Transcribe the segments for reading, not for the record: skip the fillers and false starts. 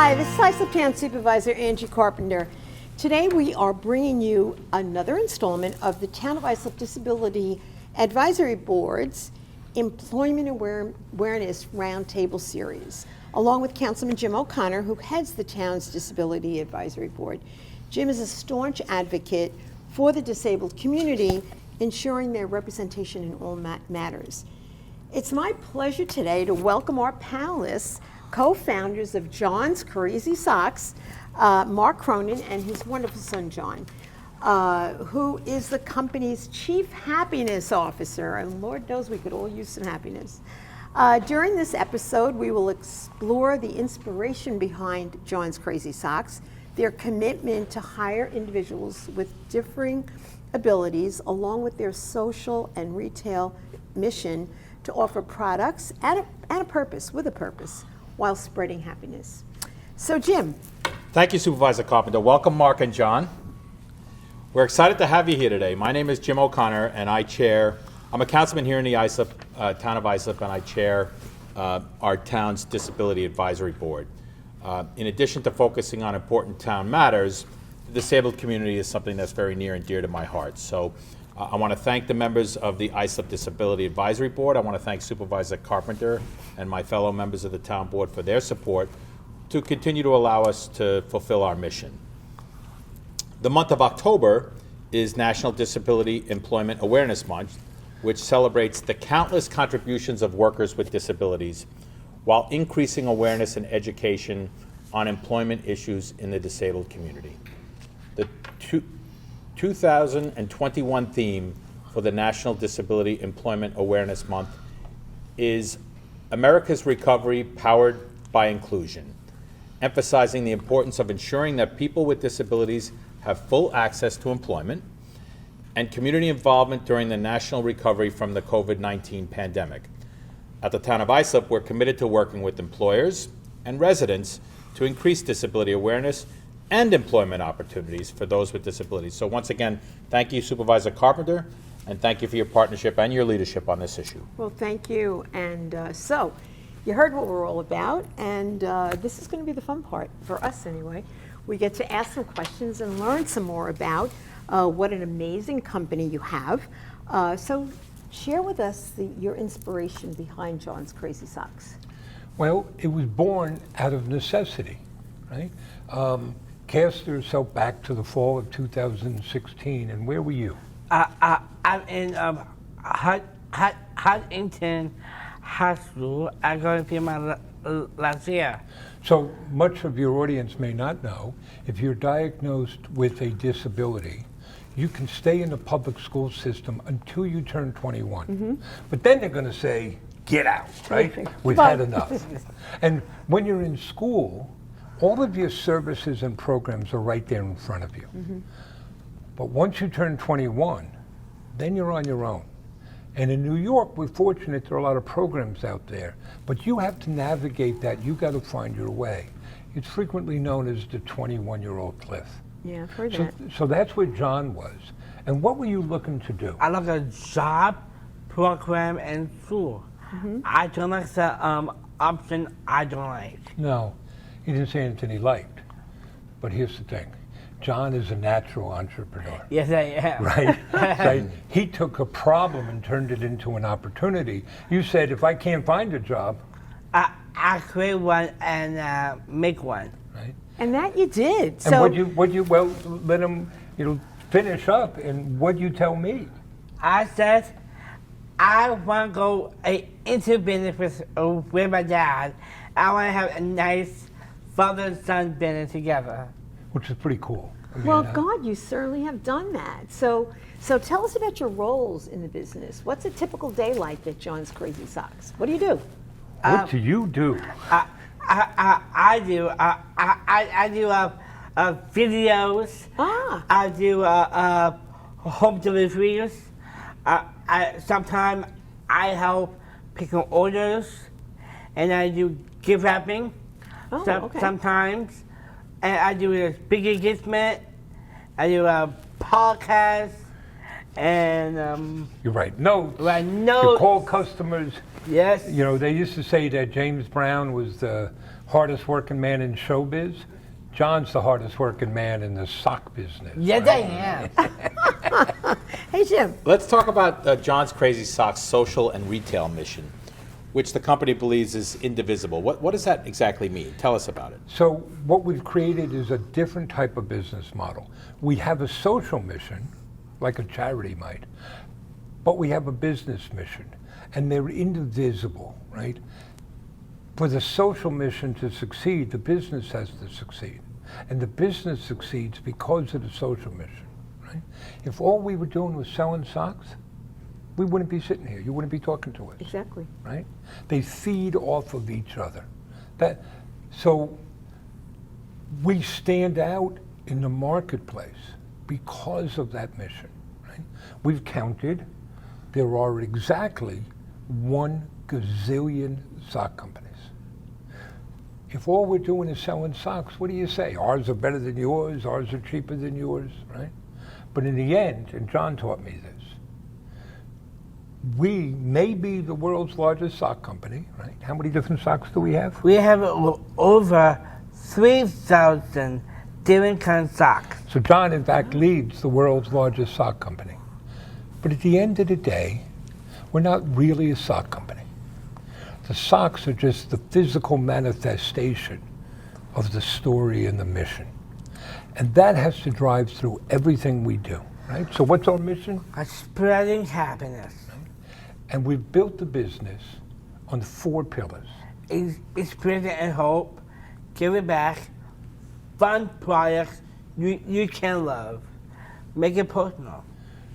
Hi, this is Islip Town Supervisor Angie Carpenter. Today we are bringing you another installment of the Town of Islip Disability Advisory Board's Employment Awareness Roundtable series, along with Councilman Jim O'Connor, who heads the town's Disability Advisory Board. Jim is a staunch advocate for the disabled community, ensuring their representation in all matters. It's my pleasure today to welcome our panelists, co-founders of John's Crazy Socks, Mark Cronin and his wonderful son, John, who is the company's Chief Happiness Officer, and Lord knows we could all use some happiness. During this episode, we will explore the inspiration behind John's Crazy Socks, their commitment to hire individuals with differing abilities, along with their social and retail mission to offer products and a purpose, with a purpose, while spreading happiness. So Jim. Thank you, Supervisor Carpenter. Welcome, Mark and John. We're excited to have you here today. My name is Jim O'Connor, and I'm a councilman here in the Islip, town of Islip, and I chair our town's Disability Advisory Board. In addition to focusing on important town matters, the disabled community is something that's very near and dear to my heart. So I want to thank the members of the Islip Disability Advisory Board. I want to thank Supervisor Carpenter and my fellow members of the town board for their support to continue to allow us to fulfill our mission. The month of October is National Disability Employment Awareness Month, which celebrates the countless contributions of workers with disabilities while increasing awareness and education on employment issues in the disabled community. The 2021 theme for the National Disability Employment Awareness Month is America's Recovery Powered by Inclusion, emphasizing the importance of ensuring that people with disabilities have full access to employment and community involvement during the national recovery from the COVID-19 pandemic. At the Town of Islip, we're committed to working with employers and residents to increase disability awareness and employment opportunities for those with disabilities. So once again, thank you, Supervisor Carpenter, and thank you for your partnership and your leadership on this issue. Well, thank you. And so you heard what we're all about, and this is going to be the fun part, for us anyway. We get to ask some questions and learn some more about what an amazing company you have. So share with us your inspiration behind John's Crazy Socks. Well, it was born out of necessity, right? Cast yourself back to the fall of 2016, and where were you? I'm in Huntington Hospital. I'm going to be my last year. So much of your audience may not know, if you're diagnosed with a disability, you can stay in the public school system until you turn 21. Mm-hmm. But then they're going to say, get out, right? We've had enough. And when you're in school, all of your services and programs are right there in front of you. Mm-hmm. But once you turn 21, then you're on your own. And in New York, we're fortunate there are a lot of programs out there, but you have to navigate that. You got to find your way. It's frequently known as the 21-year-old cliff. Yeah, I've heard that. So that's where John was. And what were you looking to do? I like a job, program, and school. Mm-hmm. I don't like the option I don't like. No, he didn't say anything he liked. But here's the thing. John is a natural entrepreneur. Yes, I am. Right? Right? He took a problem and turned it into an opportunity. You said, if I can't find a job, I create one and make one. Right? And that you did. And so well, let him, finish up. And what'd you tell me? I said, I want to go into business with my dad. I want to have a nice father-son business together. Which is pretty cool. Well, God, you certainly have done that. So tell us about your roles in the business. What's a typical day like at John's Crazy Socks? What do you do? What do you do? I do videos. I do home deliveries. Sometimes I help pick up orders, and I do gift wrapping. Okay. Sometimes. And I do a big engagement, I do a podcast, and You write notes. write You notes. call customers. Yes. You know, they used to say that James Brown was the hardest working man in showbiz. John's the hardest working man in the sock business. Yes, I am. Hey, Jim. Let's talk about John's Crazy Socks social and retail mission, which the company believes is indivisible. What does that exactly mean? Tell us about it. So what we've created is a different type of business model. We have a social mission, like a charity might, but we have a business mission, and they're indivisible, right? For the social mission to succeed, the business has to succeed. And the business succeeds because of the social mission, right? If all we were doing was selling socks, we wouldn't be sitting here. You wouldn't be talking to us. Exactly. Right? They feed off of each other. So we stand out in the marketplace because of that mission. Right? We've counted. There are exactly 1 gazillion sock companies. If all we're doing is selling socks, what do you say? Ours are better than yours, ours are cheaper than yours, right? But in the end, and John taught me this, we may be the world's largest sock company, right? How many different socks do we have? We have over 3,000 different kinds of socks. So John, in fact, leads the world's largest sock company. But at the end of the day, we're not really a sock company. The socks are just the physical manifestation of the story and the mission. And that has to drive through everything we do, right? So what's our mission? Spreading happiness. And we've built the business on 4 pillars. Spreading and hope, give it back, fun products you can love, make it personal.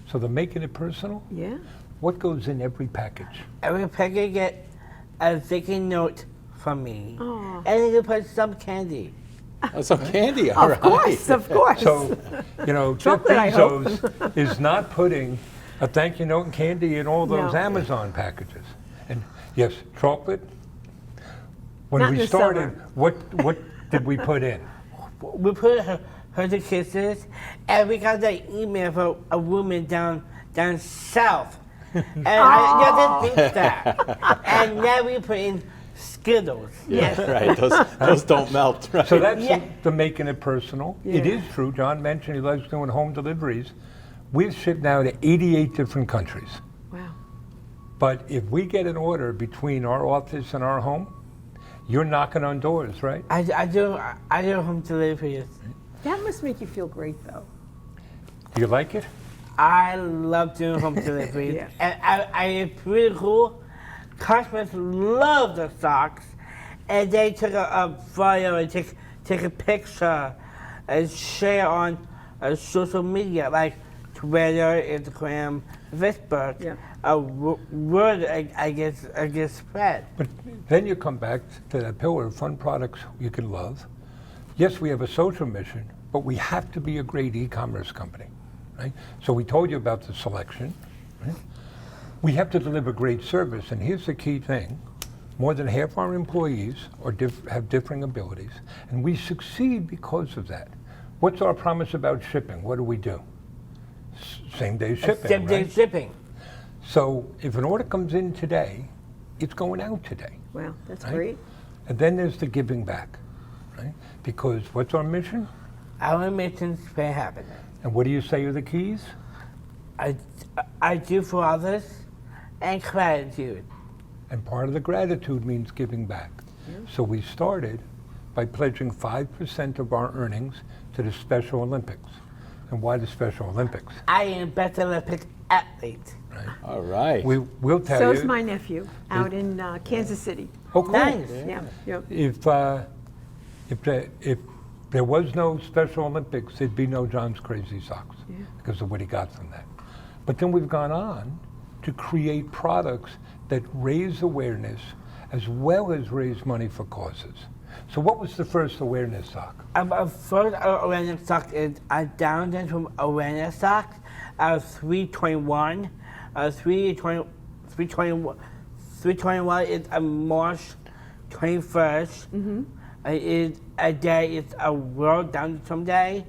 So the making it personal, Yeah. what goes in every package? Every package get a sticky note from me. Aw. And you can put some candy. Oh, some candy, all right. Of course, of course. So, you know, Jeff Chocolate, I hope. Bezos is not putting a thank you note and candy in all those No. Amazon packages. And yes, chocolate. When Not in we the started, summer. what did we put in? We put her to kisses, and we got that email from a woman down south. And I didn't think that. And now we put in Skittles. Yeah, right. Those don't melt, right? So that's Yeah. the making it personal. It Yeah. is true. John mentioned he loves doing home deliveries. We've shipped now to 88 different countries. Wow. But if we get an order between our office and our home, you're knocking on doors, right? I do home deliveries. That must make you feel great, though. Do you like it? I love doing home deliveries. Yeah. And it's really cool. Customers love the socks, and they took a photo and take a picture and share on social media like Twitter, Instagram, Facebook. Yeah. A word I guess spread. But then you come back to that pillar of fun products you can love. Yes, we have a social mission, but we have to be a great e-commerce company, right? So we told you about the selection, right? We have to deliver great service, and here's the key thing. More than half our employees have differing abilities, and we succeed because of that. What's our promise about shipping? What do? Same-day shipping, Same-day right? shipping. So if an order comes in today, it's going out today. Wow, that's Right? great. And then there's the giving back, right? Because what's our mission? Our mission spread happiness. And what do you say are the keys? I do for others and gratitude. And part of the gratitude means giving back. So we started by pledging 5% of our earnings to the Special Olympics. And why the Special Olympics? I am best Olympic athlete. All right. We'll tell So's you. my nephew out in Kansas City. Oh, cool. Nice. Yeah. Yep. If there was no Special Olympics, there'd be no John's Crazy Socks because of what he got from that. But then we've gone on to create products that raise awareness as well as raise money for causes. So what was the first awareness sock? First awareness sock is a download from awareness sock. 321. 321 is a March 21st. It's a day. It's a World Down Syndrome Day.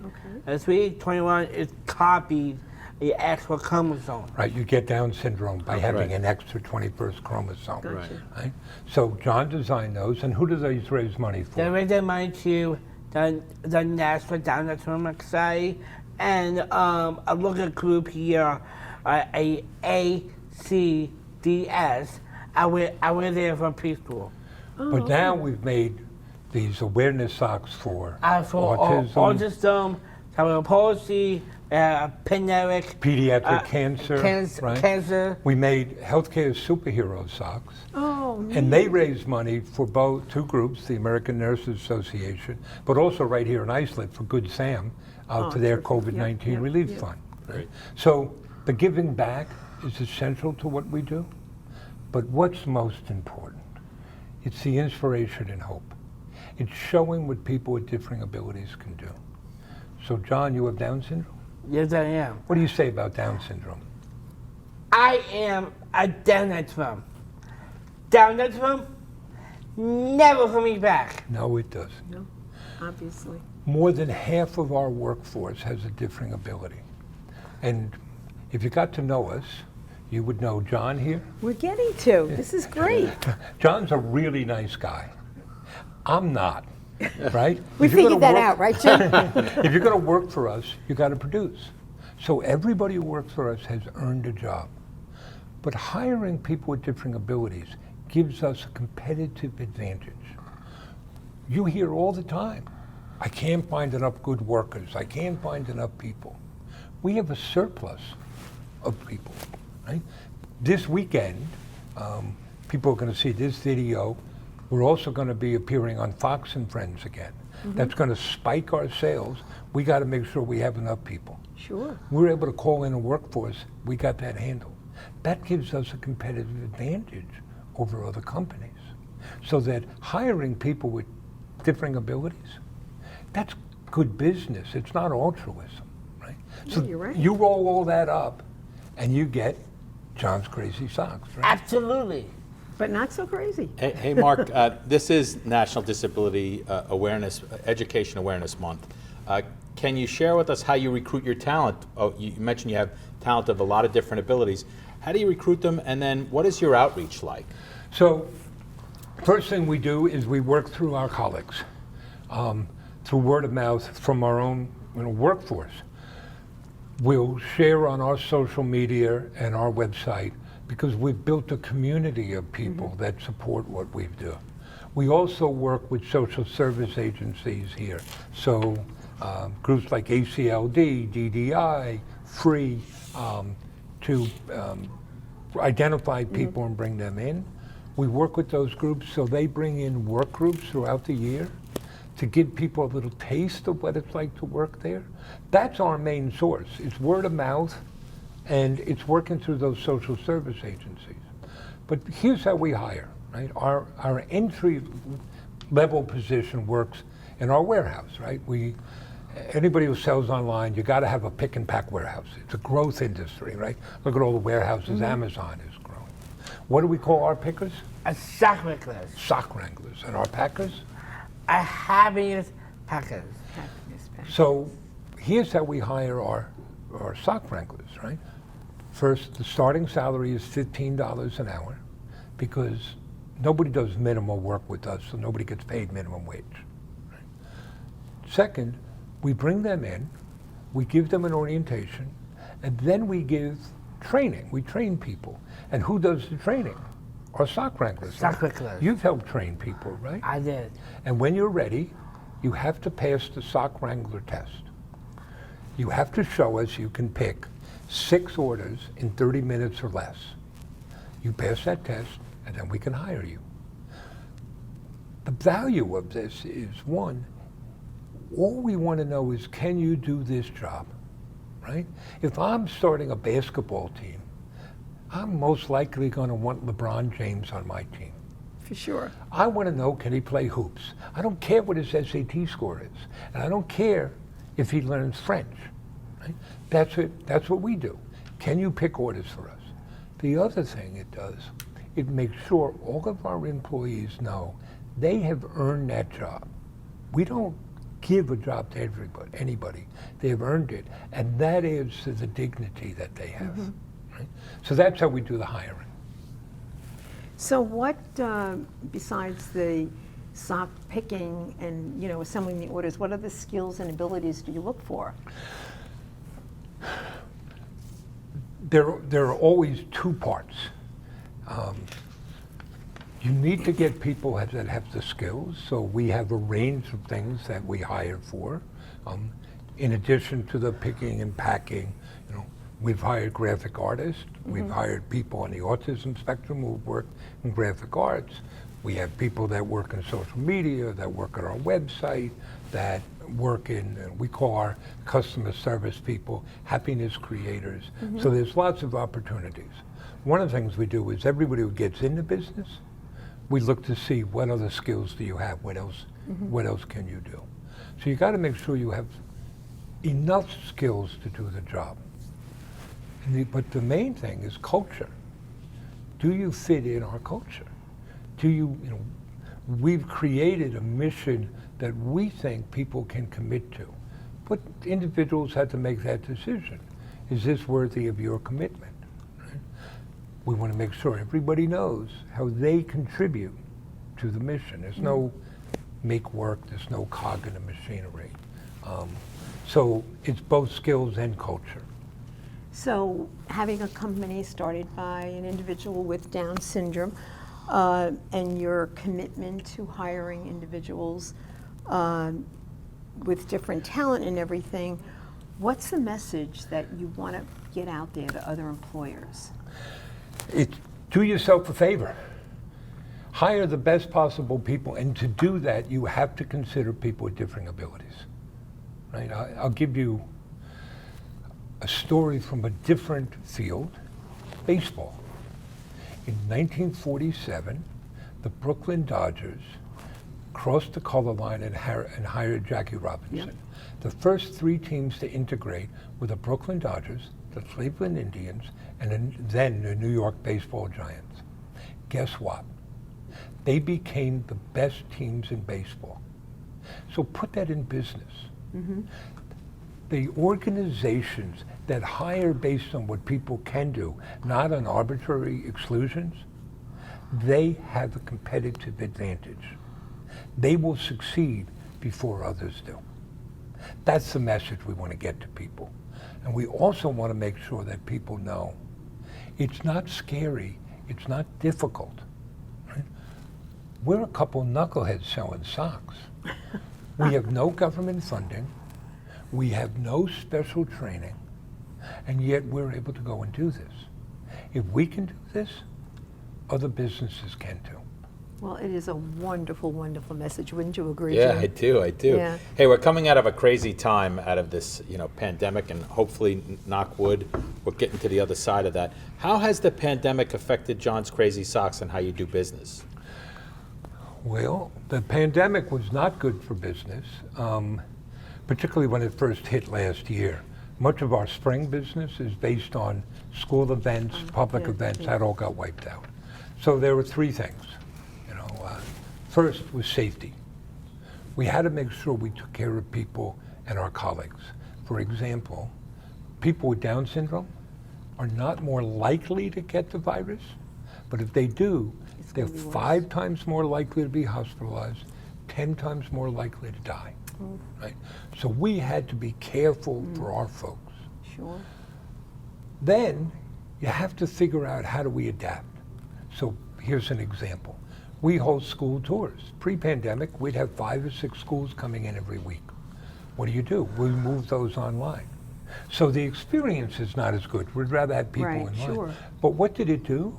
Okay. 321 is copied an extra chromosome. Right, you get Down syndrome by having Right. an extra 21st chromosome. Gotcha. Right? So John designed those, and who do these raise money for? They raise their money to the National Down Syndrome Society, and a local group here, a ACDS. I went there for preschool. But now we've made these awareness socks for For autism, autism, cerebral palsy, pediatric pediatric cancer, right? cancer. We made healthcare superhero socks, Oh, and they raise money for both two groups, the American Nurses Association, but also right here in Islip for Good Sam, for their terrific. COVID-19 Yep, relief yep. fund. Great. So the giving back is essential to what we do, but what's most important? It's the inspiration and hope. It's showing what people with differing abilities can do. So John, you have Down syndrome? Yes, I am. What do you say about Down syndrome? I am a Down syndrome. Down syndrome never hold me back. No, it doesn't. no, obviously. More than half of our workforce has a differing ability. And if you got to know us, you would know John here. We're getting to. This is great. John's a really nice guy. I'm not, right? We If you're figured gonna that work- out, right, Jim? If you're going to work for us, you got to produce. So everybody who works for us has earned a job. But hiring people with differing abilities gives us a competitive advantage. You hear all the time, I can't find enough good workers. I can't find enough people. We have a surplus of people, right? This weekend, people are going to see this video. We're also going to be appearing on Fox and Friends again. That's going to spike our sales. We got to make sure we have enough people. Sure. We're able to call in a workforce. We got that handled. That gives us a competitive advantage over other companies. So that hiring people with differing abilities, that's good business. It's not altruism, right? So you're right. you roll all that up and you get John's Crazy Socks, right? Absolutely. But not so crazy. Hey, Mark, this is National Disability Education Awareness Month. Can you share with us how you recruit your talent? Oh, you mentioned you have talent of a lot of different abilities. How do you recruit them, and then what is your outreach like? So, first thing we do is we work through our colleagues, through word of mouth from our own workforce. We'll share on our social media and our website because we've built a community of people that support what we do. We also work with social service agencies here. So groups like ACLD, DDI, FREE, to identify people and bring them in. We work with those groups so they bring in work groups throughout the year to give people a little taste of what it's like to work there. That's our main source. It's word of mouth, and it's working through those social service agencies. But here's how we hire, right? Our entry level position works in our warehouse, right? Anybody who sells online, you got to have a pick and pack warehouse. It's a growth industry, right? Look at all the warehouses Amazon is growing. What do we call our pickers? A sock wranglers. Sock wranglers. And our packers? A happiness packers. So here's how we hire our sock wranglers, right? First, the starting salary is $15 an hour because nobody does minimal work with us, so nobody gets paid minimum wage. Right? Second, we bring them in, we give them an orientation, and then we give training. We train people. And who does the training? Our sock wranglers. Sock wranglers. You've helped train people, right? I did. And when you're ready, you have to pass the sock wrangler test. You have to show us you can pick 6 orders in 30 minutes or less. You pass that test, and then we can hire you. The value of this is, one, all we want to know is, can you do this job, right? If I'm starting a basketball team, I'm most likely going to want LeBron James on my team. For sure. I want to know, can he play hoops? I don't care what his SAT score is, and I don't care if he learns French. Right? That's it. That's what we do. Can you pick orders for us? The other thing it does, it makes sure all of our employees know they have earned that job. We don't give a job to anybody. They have earned it, and that adds to the dignity that they have. Right? So that's how we do the hiring. So what, besides the sock picking and, assembling the orders, what other skills and abilities do you look for? There are always two parts. You need to get people that have the skills, so we have a range of things that we hire for. In addition to the picking and packing, we've hired graphic artists, we've hired people on the autism spectrum who work in graphic arts. We have people that work in social media, that work on our website, that work in, we call our customer service people, happiness creators. So there's lots of opportunities. One of the things we do is everybody who gets into business, we look to see what other skills do you have, what else can you do. So you got to make sure you have enough skills to do the job. But the main thing is culture. Do you fit in our culture? We've created a mission that we think people can commit to. But individuals have to make that decision. Is this worthy of your commitment? Right? We want to make sure everybody knows how they contribute to the mission. There's no make work, there's no cog in the machinery. So it's both skills and culture. So having a company started by an individual with Down syndrome, and your commitment to hiring individuals with different talent and everything, what's the message that you want to get out there to other employers? Do yourself a favor. Hire the best possible people, and to do that, you have to consider people with different abilities. Right? I'll give you a story from a different field, baseball. In 1947, the Brooklyn Dodgers crossed the color line and hired Jackie Robinson. The first three teams to integrate were the Brooklyn Dodgers, the Cleveland Indians, and then the New York Baseball Giants. Guess what? They became the best teams in baseball. So put that in business. The organizations that hire based on what people can do, not on arbitrary exclusions, they have a competitive advantage. They will succeed before others do. That's the message we want to get to people. And we also want to make sure that people know it's not scary, it's not difficult. Right? We're a couple knuckleheads selling socks. We have no government funding. We have no special training, and yet we're able to go and do this. If we can do this, other businesses can too. Well, it is a wonderful, wonderful message. Wouldn't you agree, Yeah, Jim? I do. Yeah. Hey, we're coming out of a crazy time, out of this, pandemic, and hopefully, knock wood, we're getting to the other side of that. How has the pandemic affected John's Crazy Socks and how you do business? Well, the pandemic was not good for business, particularly when it first hit last year. Much of our spring business is based on school events, public events. That all got wiped out. So there were three things. First was safety. We had to make sure we took care of people and our colleagues. For example, people with Down syndrome are not more likely to get the virus, but if they do, they're 5 times more likely to be hospitalized, 10 times more likely to die. Right? So we had to be careful for our folks. Sure. Then you have to figure out how do we adapt. So here's an example. We host school tours. Pre-pandemic, we'd have 5 or 6 schools coming in every week. What do? We move those online. So the experience is not as good. We'd rather have people Right, in line. sure. But what did it do?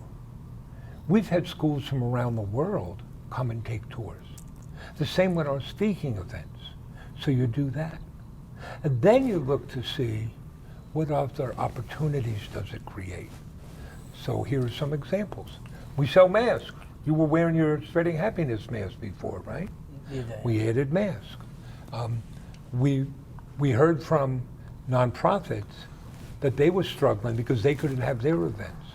We've had schools from around the world come and take tours. The same with our speaking events. So you do that. And then you look to see what other opportunities does it create. So here are some examples. We sell masks. You were wearing your Spreading Happiness mask before, right? Yeah. We added masks. We heard from nonprofits that they were struggling because they couldn't have their events.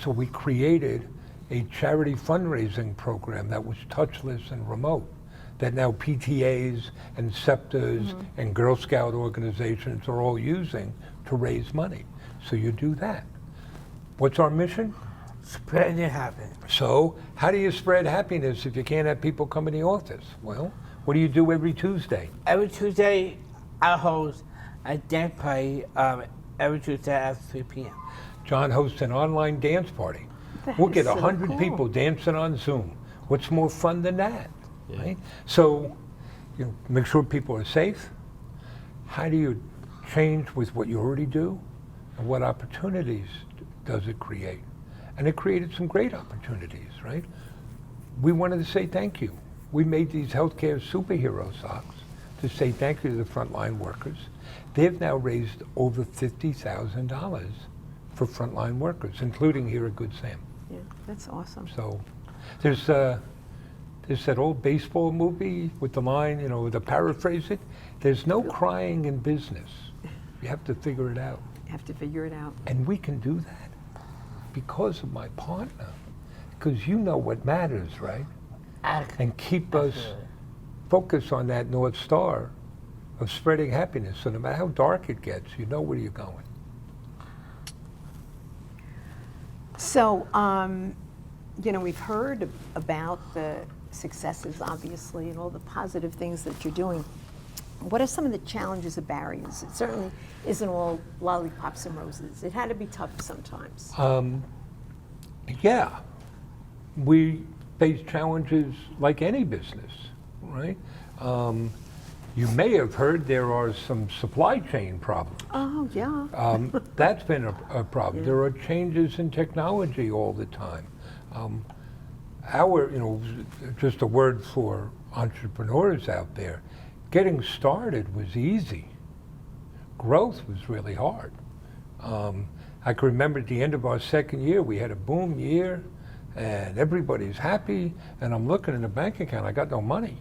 So we created a charity fundraising program that was touchless and remote. that now PTAs and SEPTAs and Girl Scout organizations are all using to raise money. So you do that. What's our mission? Spreading happiness. So how do you spread happiness if you can't have people come in the office? Well, what do you do every Tuesday? Every Tuesday, I host a dance party every Tuesday at 3 p.m. John hosts an online dance party. We'll get so 100 cool. people dancing on Zoom. What's more fun than that? Yeah. Right? So, make sure people are safe. How do you change with what you already do? And what opportunities does it create? And it created some great opportunities, right? We wanted to say thank you. We made these healthcare superhero socks to say thank you to the frontline workers. They've now raised over $50,000 for frontline workers, including here at Good Sam. Yeah, that's awesome. So there's that old baseball movie with the line, to paraphrase it, there's no crying in business. You have to figure it out. You have to figure it out. And we can do that because of my partner. Because you know what matters, right? And keep us focused on that North Star of spreading happiness. So no matter how dark it gets, you know where you're going. So, we've heard about the successes, obviously, and all the positive things that you're doing. What are some of the challenges or barriers? It certainly isn't all lollipops and roses. It had to be tough sometimes. Yeah, we face challenges like any business, right? You may have heard there are some supply chain problems. Oh, yeah. That's been a problem. Yeah. There are changes in technology all the time. Just a word for entrepreneurs out there, getting started was easy. Growth was really hard. I can remember at the end of our second year, we had a boom year, and everybody's happy, and I'm looking in the bank account, I got no money.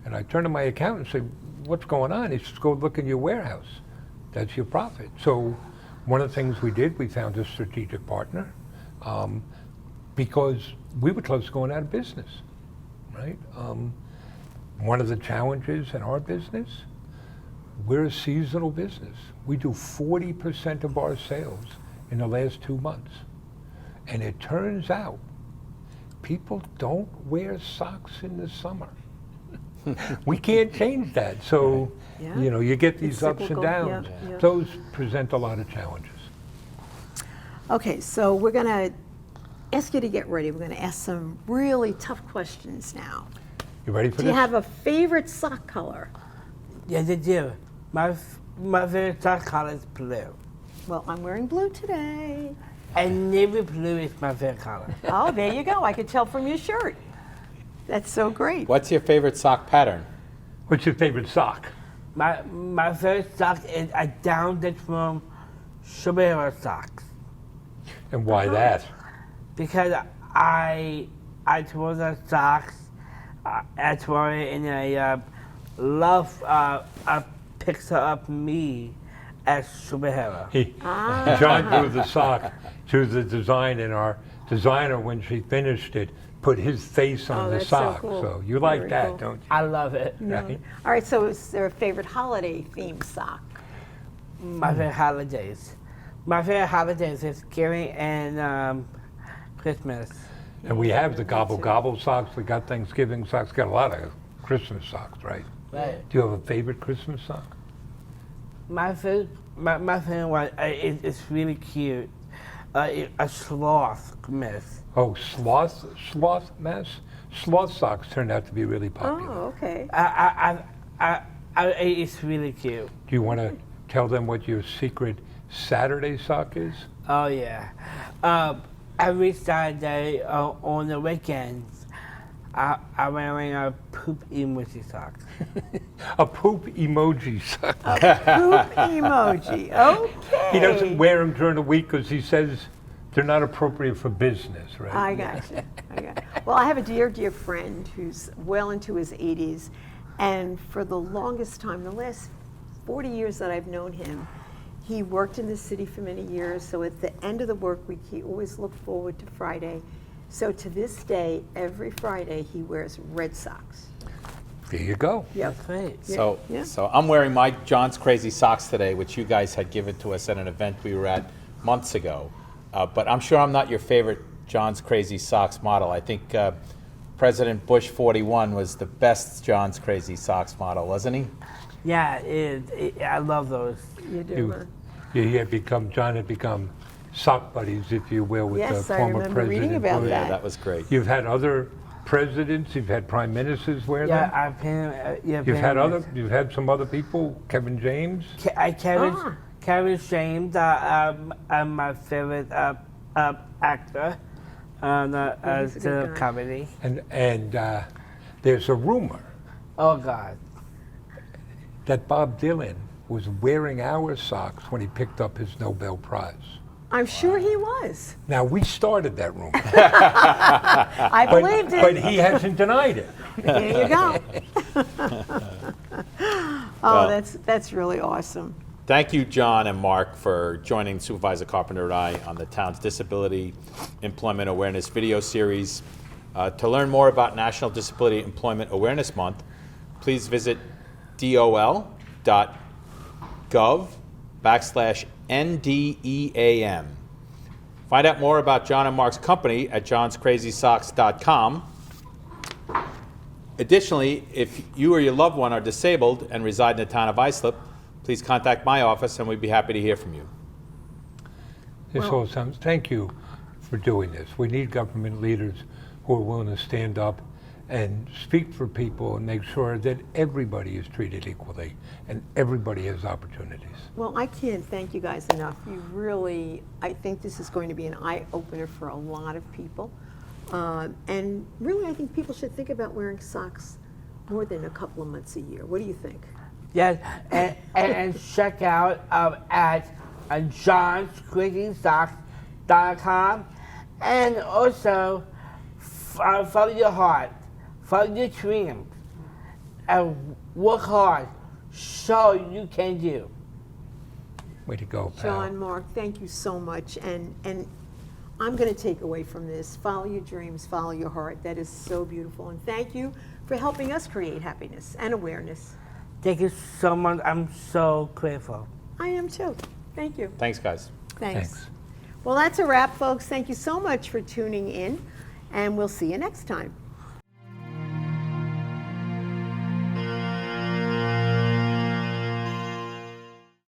And I turn to my accountant and say, what's going on? He says, go look in your warehouse. That's your profit. So one of the things we did, we found a strategic partner because we were close to going out of business, right? One of the challenges in our business, we're a seasonal business. We do 40% of our sales in the last 2 months. And it turns out people don't wear socks in the summer. We can't change that. So, Yeah. You get these It's ups and cyclical. downs. Yeah, yeah. Those present a lot of challenges. Okay, so we're going to ask you to get ready. We're going to ask some really tough questions now. You ready for Do this? you have a favorite sock color? Yes, I do. My favorite sock color is blue. Well, I'm wearing blue today. And navy blue is my favorite color. Oh, there you go. I could tell from your shirt. That's so great. What's your favorite sock pattern? What's your favorite sock? My favorite sock is a down the from superhero socks. And why that? Because I wore the socks. I wore it in a love a picture of me as superhero. John drew the sock to the design, and our designer, when she finished it, put his face on Oh, the that's so sock. cool. So you like Very that, cool. don't you? I love it. Right? All right, so is there a favorite holiday themed sock? My favorite holidays. My favorite holidays is Thanksgiving and Christmas. And we have the gobble too. gobble socks. We got Thanksgiving socks. Got a lot of Christmas socks, right? Right. Do you have a favorite Christmas sock? My favorite one is really cute. A sloth mess. Oh, sloth mess. Sloth socks turned out to be really popular. Oh, okay. It's really cute. Do you want to tell them what your secret Saturday sock is? Oh yeah. Every Saturday on the weekends, I'm wearing a poop emoji socks. A poop emoji sock. Poop emoji. Okay. He doesn't wear them during the week because he says they're not appropriate for business, right? I got you. Well, I have a dear, dear friend who's well into his 80s, and for the longest time, the last 40 years that I've known him, he worked in the city for many years, so at the end of the work week, he always looked forward to Friday. So to this day, every Friday, he wears red socks. There you go. Yep. That's great. So, Yeah. so I'm wearing my John's Crazy Socks today, which you guys had given to us at an event we were at months ago. But I'm sure I'm not your favorite John's Crazy Socks model. I think President Bush 41 was the best John's Crazy Socks model, wasn't he? Yeah, I love those. You do. You, huh? he had become, John had become sock buddies, if you will, with Yes, the I former remember president. reading about Bush. Yeah, that. that was great. You've had other presidents, you've had prime ministers wear Yeah, them. I've been. You've had some other people, Kevin James. Kevin James, my favorite actor on he's a good the guy. comedy. And there's a rumor Oh God. that Bob Dylan was wearing our socks when he picked up his Nobel Prize. I'm sure he was. Now, we started that rumor, I believed but it. he hasn't denied it. There you go. Oh, that's really awesome. Thank you, John and Mark, for joining Supervisor Carpenter and I on the town's Disability Employment Awareness video series. To learn more about National Disability Employment Awareness Month, please visit dol.gov/NDEAM. Find out more about John and Mark's company at johnscrazysocks.com. Additionally, if you or your loved one are disabled and reside in the town of Islip, please contact my office and we'd be happy to hear from you. This all sounds, thank you for doing this. We need government leaders who are willing to stand up and speak for people and make sure that everybody is treated equally and everybody has opportunities. Well, I can't thank you guys enough. You really, I think this is going to be an eye-opener for a lot of people. And really, I think people should think about wearing socks more than a couple of months a year. What do you think? Yes, and check out at johnscrazysocks.com, and also follow your heart, follow your dreams, and work hard so you can do. Way to go, pal. John, Mark, thank you so much. And I'm going to take away from this, follow your dreams, follow your heart. That is so beautiful. And thank you for helping us create happiness and awareness. Thank you so much. I'm so grateful. I am too. Thank you. Thanks, guys. Thanks. Well, that's a wrap, folks. Thank you so much for tuning in, and we'll see you next time.